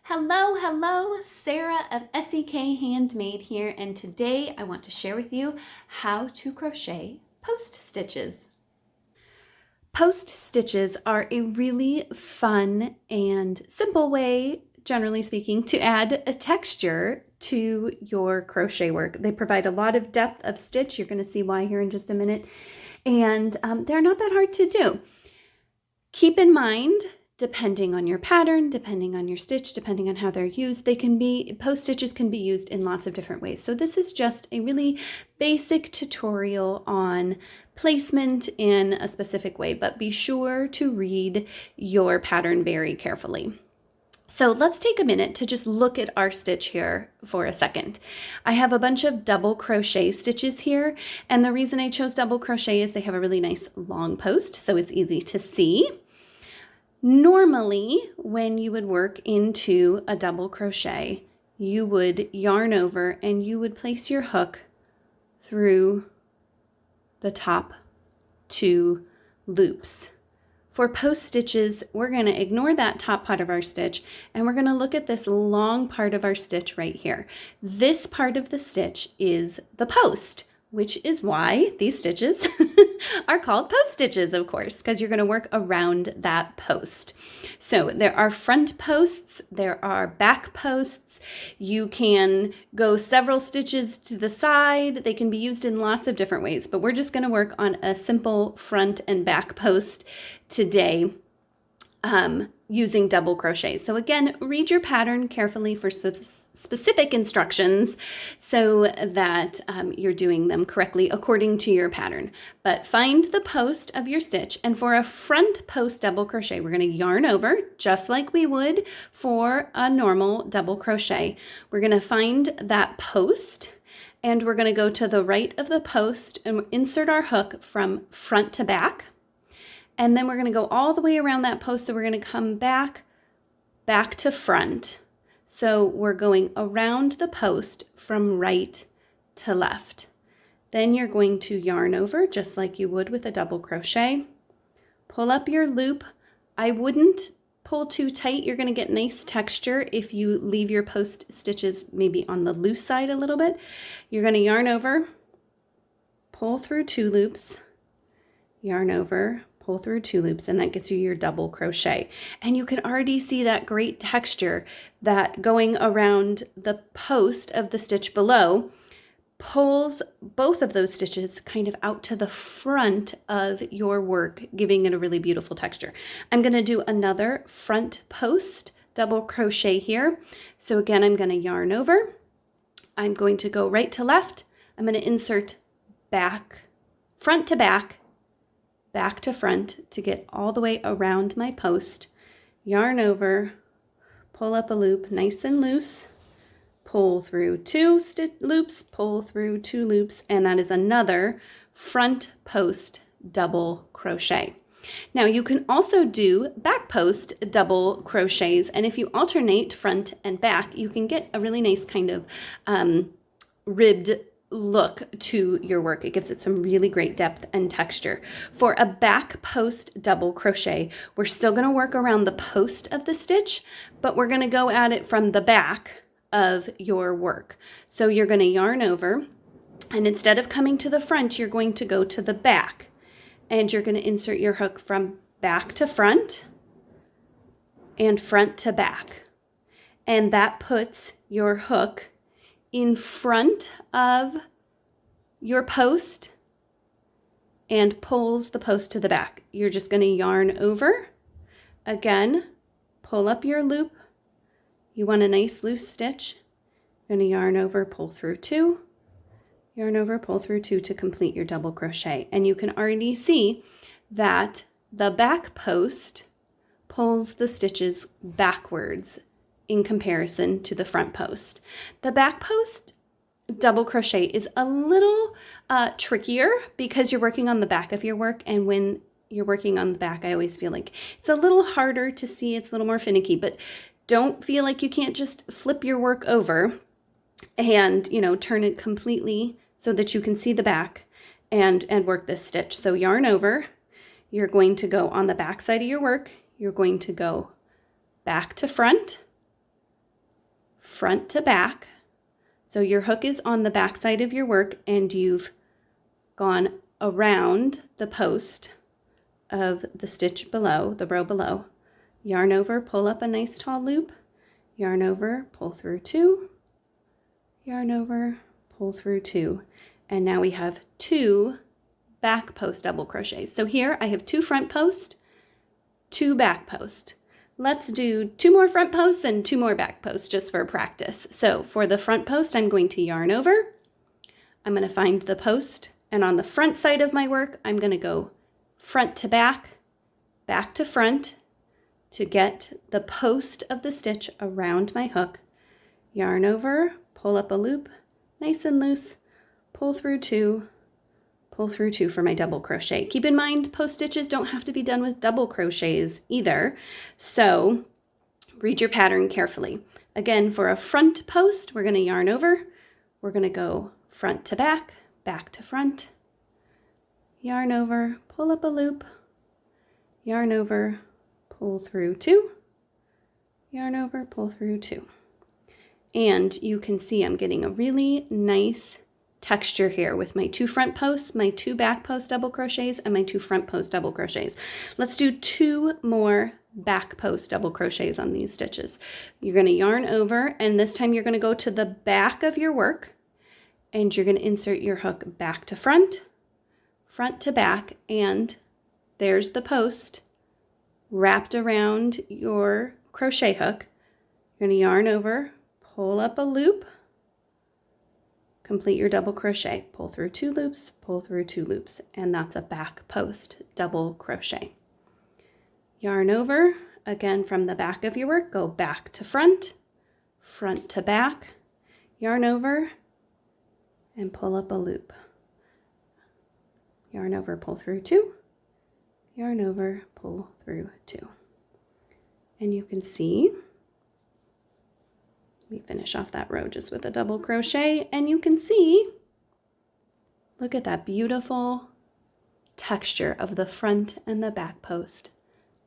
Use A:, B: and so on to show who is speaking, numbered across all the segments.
A: Hello, Sarah of SEK Handmade here, and today I want to share with you how to crochet post stitches. Post stitches are a really fun and simple way, generally speaking, to add a texture to your crochet work. They provide a lot of depth of stitch. You're going to see why here in just a minute, and they're not that hard to do. Keep in mind, depending on your pattern, depending on your stitch, depending on how they're used, post stitches can be used in lots of different ways. So this is just a really basic tutorial on placement in a specific way, but be sure to read your pattern very carefully. So let's take a minute to just look at our stitch here for a second. I have a bunch of double crochet stitches here, and the reason I chose double crochet is they have a really nice long post, so it's easy to see. Normally, when you would work into a double crochet, you would yarn over and you would place your hook through the top 2 loops. For post stitches, we're going to ignore that top part of our stitch and we're going to look at this long part of our stitch right here. This part of the stitch is the post, which is why these stitches are called post stitches, of course, because you're going to work around that post. So there are front posts, there are back posts. You can go several stitches to the side. They can be used in lots of different ways, but we're just going to work on a simple front and back post today using double crochet. So again, read your pattern carefully for specific instructions so that you're doing them correctly according to your pattern. But find the post of your stitch, and for a front post double crochet, we're going to yarn over just like we would for a normal double crochet. We're going to find that post and we're going to go to the right of the post and insert our hook from front to back. And then we're going to go all the way around that post, so we're going to come back to front. So we're going around the post from right to left. Then you're going to yarn over just like you would with a double crochet. Pull up your loop. I wouldn't pull too tight. You're going to get nice texture if you leave your post stitches maybe on the loose side a little bit. You're going to yarn over, pull through 2 loops, yarn over, pull through 2 loops, and that gets you your double crochet. And you can already see that great texture that going around the post of the stitch below pulls both of those stitches kind of out to the front of your work, giving it a really beautiful texture. I'm going to do another front post double crochet here. So again, I'm going to yarn over. I'm going to go right to left. I'm going to insert back, front to back to front to get all the way around my post, yarn over, pull up a loop nice and loose, pull through 2 loops, pull through 2 loops, and that is another front post double crochet. Now you can also do back post double crochets, and if you alternate front and back, you can get a really nice kind of ribbed look to your work. It gives it some really great depth and texture. For a back post double crochet, we're still going to work around the post of the stitch, but we're going to go at it from the back of your work. So you're going to yarn over, and instead of coming to the front, you're going to go to the back, and you're going to insert your hook from back to front and front to back. And that puts your hook in front of your post and pulls the post to the back. You're just going to yarn over. Again, pull up your loop. You want a nice loose stitch. You're going to yarn over, pull through 2, yarn over, pull through 2 to complete your double crochet. And you can already see that the back post pulls the stitches backwards in comparison to the front post. The back post double crochet is a little trickier because you're working on the back of your work, and when you're working on the back, I always feel like it's a little harder to see. It's a little more finicky, but don't feel like you can't just flip your work over and, turn it completely so that you can see the back and work this stitch. So yarn over, you're going to go on the back side of your work, you're going to go back to front, front to back. So your hook is on the back side of your work and you've gone around the post of the stitch below, the row below. Yarn over, pull up a nice tall loop, yarn over, pull through 2, yarn over, pull through 2. And now we have 2 back post double crochets. So here I have 2 front post, 2 back post. Let's do 2 more front posts and 2 more back posts just for practice. So for the front post, I'm going to yarn over. I'm going to find the post, and on the front side of my work, I'm going to go front to back, back to front to get the post of the stitch around my hook. Yarn over, pull up a loop, nice and loose, pull through 2, pull through 2 for my double crochet. Keep in mind, post stitches don't have to be done with double crochets either, so read your pattern carefully. Again, for a front post, we're going to yarn over. We're going to go front to back, back to front, yarn over, pull up a loop, yarn over, pull through 2, yarn over, pull through 2. And you can see I'm getting a really nice texture here with my 2 front posts, my 2 back post double crochets, and my 2 front post double crochets. Let's do 2 more back post double crochets on these stitches. You're going to yarn over, and this time you're going to go to the back of your work, and you're going to insert your hook back to front, front to back, and there's the post wrapped around your crochet hook. You're going to yarn over, pull up a loop, complete your double crochet, pull through 2 loops, pull through 2 loops, and that's a back post double crochet. Yarn over, again from the back of your work, go back to front, front to back, yarn over, and pull up a loop. Yarn over, pull through 2, yarn over, pull through 2. And you can see, let me finish off that row just with a double crochet, and you can see, look at that beautiful texture of the front and the back post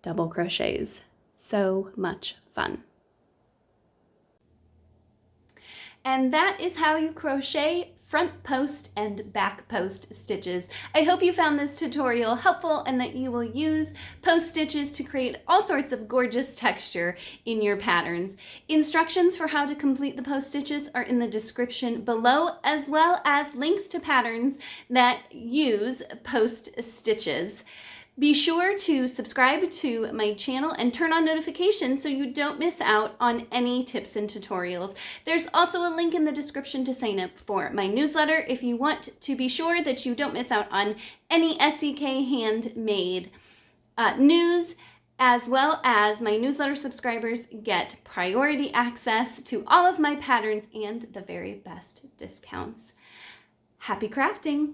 A: double crochets. So much fun. And that is how you crochet front post and back post stitches. I hope you found this tutorial helpful and that you will use post stitches to create all sorts of gorgeous texture in your patterns. Instructions for how to complete the post stitches are in the description below, as well as links to patterns that use post stitches. Be sure to subscribe to my channel and turn on notifications so you don't miss out on any tips and tutorials. There's also a link in the description to sign up for my newsletter if you want to be sure that you don't miss out on any SEK handmade news, as well as my newsletter subscribers get priority access to all of my patterns and the very best discounts. Happy crafting!